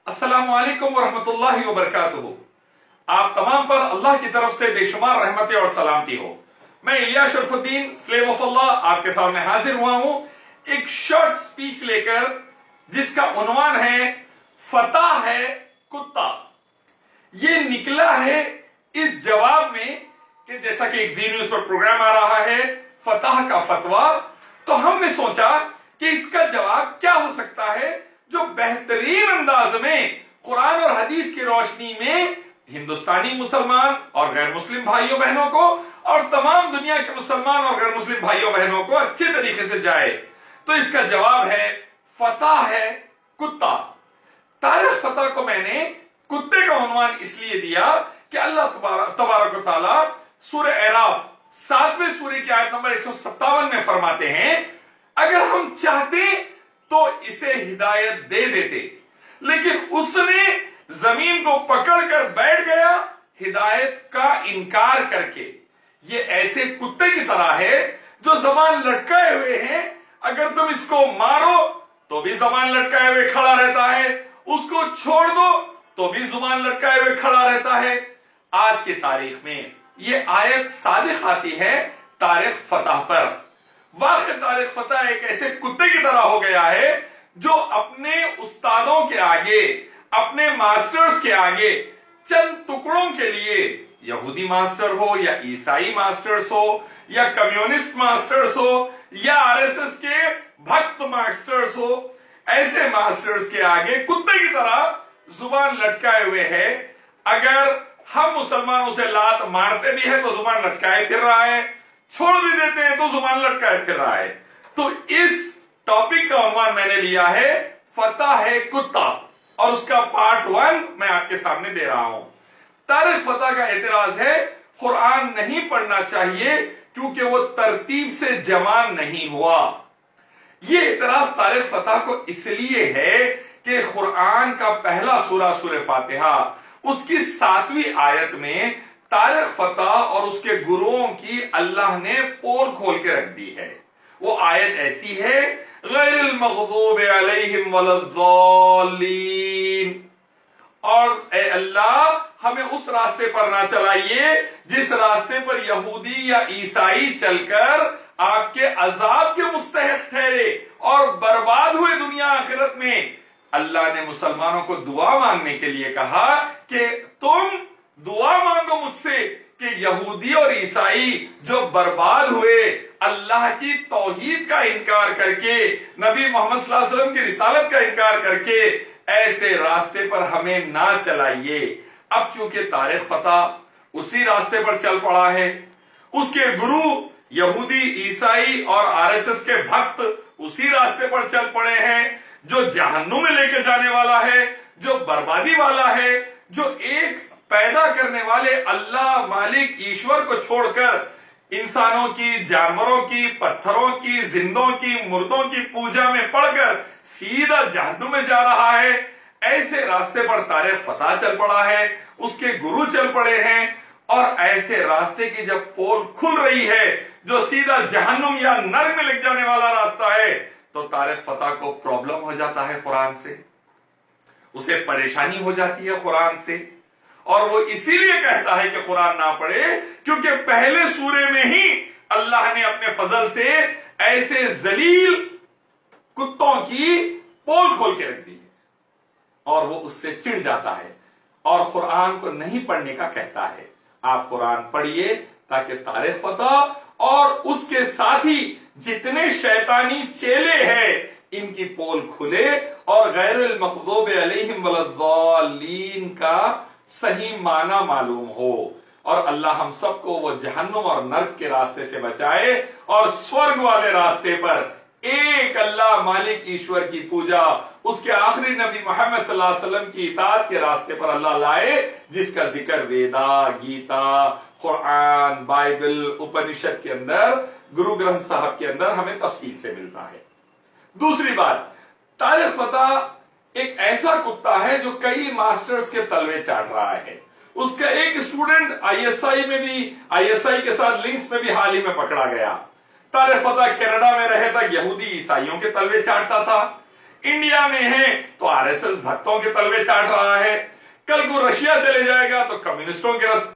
अस्सलाम वालेकुम वरहमतुल्लाहि वबरकातुहू। आप तमाम पर अल्लाह की तरफ से बेशुमार रहमतें और सलामती हो। मैं इलियास शरफुद्दीन स्लेव ऑफ अल्लाह आपके सामने हाजिर हुआ हूं एक शॉर्ट स्पीच लेकर, जिसका उन्वान है फतह है कुत्ता। ये निकला है इस जवाब में कि जैसा कि एक जी न्यूज पर प्रोग्राम आ रहा है फतह का फतवा, तो हमने सोचा कि इसका जवाब क्या हो सकता है जो बेहतरीन अंदाज में कुरान और हदीस की रोशनी में हिंदुस्तानी मुसलमान और गैर मुस्लिम भाइयों बहनों को और तमाम दुनिया के मुसलमान और गैर मुस्लिम भाइयों बहनों को अच्छे तरीके से जाए। तो इसका जवाब है फतह है कुत्ता। तारिख फतह को मैंने कुत्ते का उन्वान इसलिए दिया कि अल्लाह तबारक व तआला सूरह अराफ 7वें सूरे की आयत नंबर 157 में फरमाते हैं, अगर हम चाहते तो इसे हिदायत दे देते, लेकिन उसने जमीन को पकड़कर बैठ गया हिदायत का इनकार करके। ये ऐसे कुत्ते की तरह है जो जबान लटकाए हुए हैं, अगर तुम इसको मारो तो भी जबान लटकाए हुए खड़ा रहता है, उसको छोड़ दो तो भी जुबान लटकाए हुए खड़ा रहता है। आज की तारीख में ये आयत सादिक आती है तारिख फतह पर। वाक़ई तारिख फतह एक ऐसे कुत्ते की तरह हो गया है जो अपने उस्तादों के आगे, अपने मास्टर्स के आगे चंद टुकड़ों के लिए, यहूदी मास्टर हो या ईसाई मास्टर्स हो या कम्युनिस्ट मास्टर्स हो या आरएसएस के भक्त मास्टर्स हो, ऐसे मास्टर्स के आगे कुत्ते की तरह जुबान लटकाए हुए है। अगर हम मुसलमान उसे लात मारते भी है तो जुबान लटकाए फिर रहा है, छोड़ भी देते हैं तो जुबान लटकाए फिर रहा है। तो इस टॉपिक का उन्वान मैंने लिया है फतह है कुत्ता, और उसका पार्ट 1 मैं आपके सामने दे रहा हूं। तारिख फतह का एतराज है कुरान नहीं पढ़ना चाहिए क्योंकि वो तरतीब से जमा नहीं हुआ। ये एतराज तारिख फतह को इसलिए है कि कुरान का पहला सूरा सूरह फातिहा, उसकी 7वीं आयत में तारिख फतह और उसके गुरुओं की अल्लाह ने पोल खोल के रख दी है। वो आयत ऐसी है, गैरिल मग़ज़ूबि अलैहिम वलद्दाल्लीन, और ए अल्लाह हमें उस रास्ते पर ना चलाइए जिस रास्ते पर यहूदी या ईसाई चलकर आपके अजाब के मुस्तहिक ठहरे और बर्बाद हुए दुनिया आखिरत में। अल्लाह ने मुसलमानों को दुआ मांगने के लिए कहा कि तुम दुआ मांगो मुझसे कि यहूदी और ईसाई जो बर्बाद हुए, अल्लाह की तौहीद का इनकार करके, नबी मोहम्मद सल्लल्लाहु अलैहि वसल्लम की रिसालत का इनकार करके, ऐसे रास्ते पर हमें ना चलाइए। अब चूंकि तारिख फतह उसी रास्ते पर चल पड़ा है, उसके गुरु यहूदी, ईसाई और आरएसएस के भक्त उसी रास्ते पर चल पड़े हैं जो जहन्नुम में लेके जाने वाला है, जो बर्बादी वाला है, जो एक पैदा करने वाले अल्लाह मालिक ईश्वर को छोड़कर इंसानों की, जानवरों की, पत्थरों की, जिंदों की, मुर्दों की पूजा में पड़कर सीधा जहन्नुम में जा रहा है। ऐसे रास्ते पर तारिख फतह चल पड़ा है, उसके गुरु चल पड़े हैं, और ऐसे रास्ते की जब पोल खुल रही है जो सीधा जहन्नुम या नर्क में लग जाने वाला रास्ता है, तो तारिख फतह को प्रॉब्लम हो जाता है कुरान से, उसे परेशानी हो जाती है कुरान से, और वो इसीलिए कहता है कि कुरान ना पढ़े क्योंकि पहले सूरे में ही अल्लाह ने अपने फजल से ऐसे जलील कुत्तों की पोल खोल के रख दी है, और वो उससे चिढ़ जाता है और कुरान को नहीं पढ़ने का कहता है। आप कुरान पढ़िए ताकि तारिख फतह और उसके साथी जितने शैतानी चेले हैं इनकी पोल खुले और गैरिल मग़ज़ूबि अलैहिम वलद्दाल्लीन का सही माना मालूम हो, और अल्लाह हम सबको वो जहन्नुम और नर्क के रास्ते से बचाए और स्वर्ग वाले रास्ते पर एक अल्लाह मालिक ईश्वर की पूजा, उसके आखिरी नबी मोहम्मद सल्लल्लाहु अलैहि वसल्लम की इताअत के रास्ते पर अल्लाह लाए, जिसका जिक्र वेदा, गीता, कुरान, बाइबल, उपनिषद के अंदर, गुरु ग्रंथ साहब के अंदर हमें तफसील से मिलता है। दूसरी बात, तारिख फतह एक ऐसा कुत्ता है जो कई मास्टर्स के तलवे चाट रहा है। उसका एक स्टूडेंट आईएसआई के साथ लिंक्स में भी हाल ही में पकड़ा गया। तारिख फतह कनाडा में रहे था, यहूदी ईसाइयों के तलवे चाटता था। इंडिया में है तो आरएसएस भक्तों के तलवे चाट रहा है, कल को रशिया चले जाएगा तो कम्युनिस्टों के